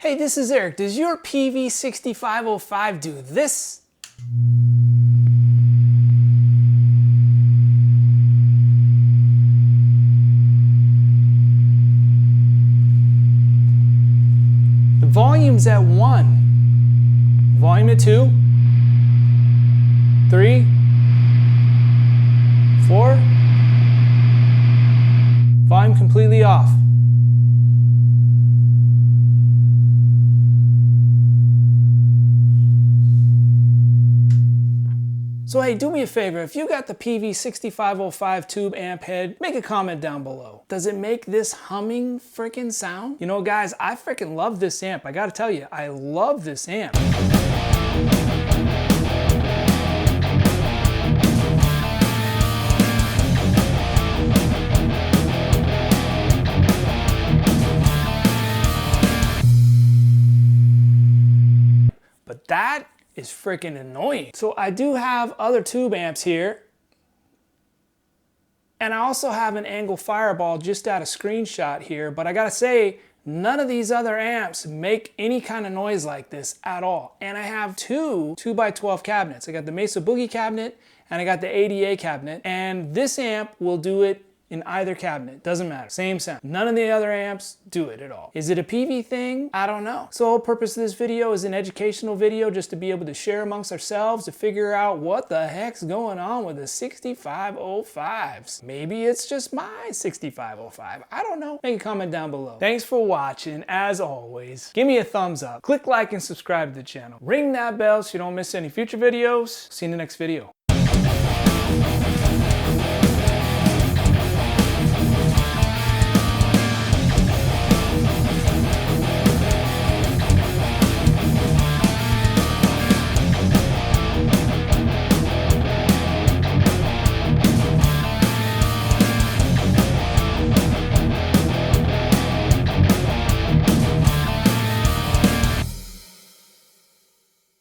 Hey, this is Eric. Does your Peavey 6505 do this? The volume's at 1. Volume at 2. 3. 4. Volume completely off. So hey, do me a favor, if you got the Peavey 6505 tube amp head, make a comment down below. Does it make this humming freaking sound? You know guys, I freaking love this amp. I gotta tell you, I love this amp. But that is freaking annoying. So I do have other tube amps here. And I also have an Angle Fireball just out of screenshot here, but I gotta say, none of these other amps make any kind of noise like this at all. And I have two 2x12 cabinets. I got the Mesa Boogie cabinet and I got the ADA cabinet, and this amp will do it in either cabinet, doesn't matter, same sound. None of the other amps do it at all. Is it a Peavey thing? I don't know. So the whole purpose of this video is an educational video just to be able to share amongst ourselves to figure out what the heck's going on with the 6505s. Maybe it's just my 6505, I don't know. Make a comment down below. Thanks for watching, as always. Give me a thumbs up, click like and subscribe to the channel. Ring that bell so you don't miss any future videos. See you in the next video.